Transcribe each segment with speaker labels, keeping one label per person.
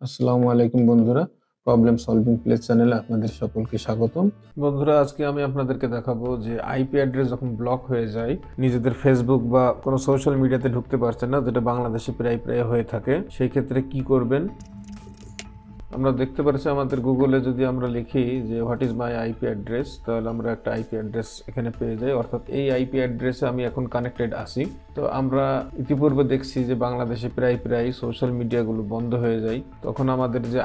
Speaker 1: আসসালামু আলাইকুম বন্ধুরা, প্রবলেম সলভিং প্লেস চ্যানেলে আপনাদের সকলকে স্বাগতম। বন্ধুরা, আজকে আমি আপনাদেরকে দেখাবো যে আইপি অ্যাড্রেস যখন ব্লক হয়ে যায়, নিজেদের ফেসবুক বা কোনো সোশ্যাল মিডিয়াতে ঢুকতে পারছেন না, যেটা বাংলাদেশে প্রায় প্রায় হয়ে থাকে, সেই ক্ষেত্রে কি করবেন। আমরা দেখতে পাচ্ছি আমাদের গুগলে যদি আমরা লিখি যে what is my IP address, তাহলে আমরা একটা আইপি অ্যাড্রেস এখানে পেয়ে যাই, অর্থাৎ এই আইপি অ্যাড্রেসে আমি এখন কানেক্টেড আছি। তো আমরা ইতিপূর্বে দেখছি যে বাংলাদেশে প্রায় প্রায় সোশ্যাল মিডিয়াগুলো বন্ধ হয়ে যায়, তখন আমাদের যে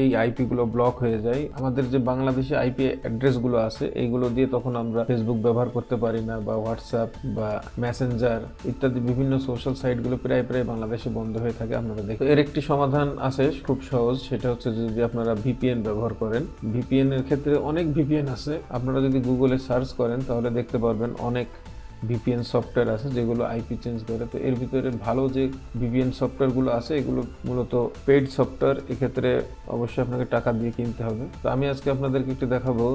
Speaker 1: এই আইপিগুলো ব্লক হয়ে যায়। আমাদের যে বাংলাদেশে আইপি অ্যাড্রেসগুলো আছে এইগুলো দিয়ে তখন আমরা ফেসবুক ব্যবহার করতে পারি না, বা হোয়াটসঅ্যাপ বা মেসেঞ্জার ইত্যাদি বিভিন্ন সোশ্যাল সাইটগুলো প্রায় প্রায় বাংলাদেশে বন্ধ হয়ে থাকে। আপনারা দেখি এর একটি সমাধান আছে, খুব সহজ। সেটা হচ্ছে যদি আপনারা ভিপিএন ব্যবহার করেন। ভিপিএন এর ক্ষেত্রে অনেক ভিপিএন আছে, আপনারা যদি গুগলে সার্চ করেন তাহলে দেখতে পারবেন অনেক ভিপিএন সফটওয়্যার আছে যেগুলো আইপি চেঞ্জ করে। তো এর ভিতরে ভালো যে ভিপিএন সফটওয়্যারগুলো আছে এগুলো মূলত পেইড সফটওয়্যার, এক্ষেত্রে অবশ্যই আপনাকে টাকা দিয়ে কিনতে হবে। তো আমি আজকে আপনাদেরকে একটু দেখাবো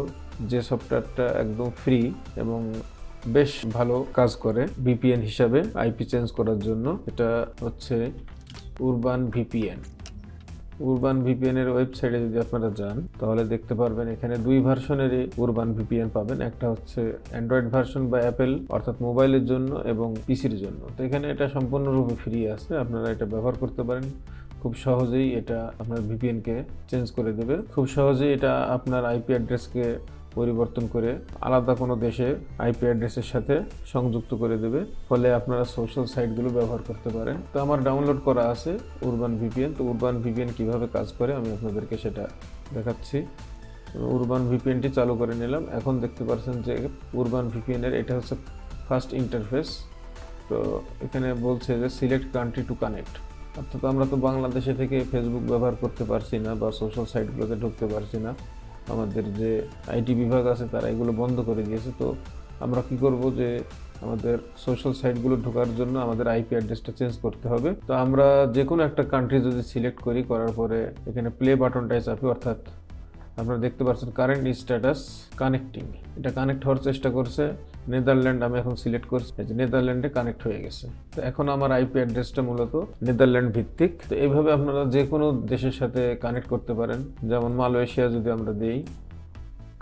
Speaker 1: যে সফটওয়্যারটা একদম ফ্রি এবং বেশ ভালো কাজ করে ভিপিএন হিসাবে আইপি চেঞ্জ করার জন্য। এটা হচ্ছে উরবান ভিপিএন। উরবান ভিপিএন এর ওয়েবসাইটে যদি আপনারা যান তাহলে দেখতে পারবেন এখানে দুই ভার্সনেরই উরবান ভিপিএন পাবেন। একটা হচ্ছে অ্যান্ড্রয়েড ভার্সন বা অ্যাপেল অর্থাৎ মোবাইলের জন্য এবং পিসির জন্য। তো এখানে এটা সম্পূর্ণরূপে ফ্রি আছে, আপনারা এটা ব্যবহার করতে পারেন। খুব সহজেই এটা আপনার ভিপিএনকে চেঞ্জ করে দেবে, খুব সহজেই এটা আপনার আইপি অ্যাড্রেসকে পরিবর্তন করে আলাদা কোনো দেশে আইপি অ্যাড্রেসের সাথে সংযুক্ত করে দেবে, ফলে আপনারা সোশ্যাল সাইটগুলো ব্যবহার করতে পারেন। তো আমার ডাউনলোড করা আছে উরবান ভিপিএন। তো উরবান ভিপিএন কিভাবে কাজ করে আমি আপনাদেরকে সেটা দেখাচ্ছি। উরবান ভিপিএনটি চালু করে নিলাম। এখন দেখতে পাচ্ছেন যে উরবান ভিপিএনের এটা হচ্ছে ফার্স্ট ইন্টারফেস। তো এখানে বলছে যে সিলেক্ট কান্ট্রি টু কানেক্ট, অর্থাৎ আমরা তো বাংলাদেশে থেকে ফেসবুক ব্যবহার করতে পারছি না বা সোশ্যাল সাইটগুলোতে ঢুকতে পারছি না। আমাদের যে আইটি বিভাগ আছে তারা এগুলো বন্ধ করে দিয়েছে। তো আমরা কি করব, যে আমাদের সোশ্যাল সাইটগুলো ঢোকার জন্য আমাদের আইপি অ্যাড্রেসটা চেঞ্জ করতে হবে। তো আমরা যে কোনো একটা কান্ট্রি যদি সিলেক্ট করি, করার পরে এখানে প্লে বাটনটায় চাপি, অর্থাৎ আপনারা দেখতে পাচ্ছেন কারেন্ট স্ট্যাটাস কানেক্টিং, এটা কানেক্ট হওয়ার চেষ্টা করছে। নেদারল্যান্ড আমি এখন সিলেক্ট করছি, যে নেদারল্যান্ডে কানেক্ট হয়ে গেছে। তো এখন আমার আইপি অ্যাড্রেসটা মূলত নেদারল্যান্ড ভিত্তিক। তো এইভাবে আপনারা যে কোনো দেশের সাথে কানেক্ট করতে পারেন। যেমন মালয়েশিয়া যদি আমরা দিই,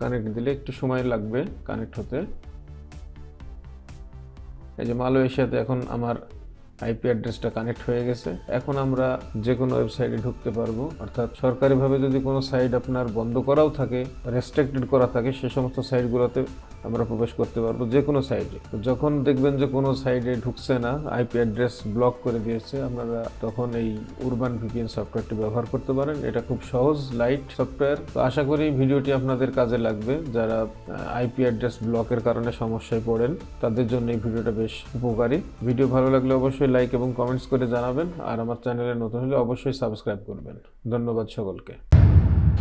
Speaker 1: কানেক্ট দিলে একটু সময় লাগবে কানেক্ট হতে। এই যে মালয়েশিয়াতে এখন আমার আইপি অ্যাড্রেসটা কানেক্ট হয়ে গেছে। এখন আমরা যে কোনো ওয়েবসাইটে ঢুকতে পারবো, অর্থাৎ সরকারিভাবে যদি কোনো সাইট আপনার বন্ধ করাও থাকে, রেস্ট্রিক্টেড করা থাকে, সে সমস্ত সাইটগুলোতে আমরা প্রবেশ করতে পারবো, যে কোনো সাইটে। যখন দেখবেন যে কোনো সাইটে ঢুকছে না, আইপি অ্যাড্রেস ব্লক করে দিয়েছে, আপনারা তখন এই উরবান ভিপিএন সফটওয়্যারটি ব্যবহার করতে পারেন। এটা খুব সহজ, লাইট সফটওয়্যার। তো আশা করি ভিডিওটি আপনাদের কাজে লাগবে। যারা আইপি অ্যাড্রেস ব্লকের কারণে সমস্যায় পড়েন তাদের জন্য এই ভিডিওটা বেশ উপকারী। ভিডিও ভালো লাগলে অবশ্যই লাইক এবং কমেন্টস করে জানাবেন, আর আমার চ্যানেলে নতুন হলে অবশ্যই সাবস্ক্রাইব করবেন। ধন্যবাদ সকলকে।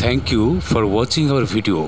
Speaker 2: Thank you for watching our video.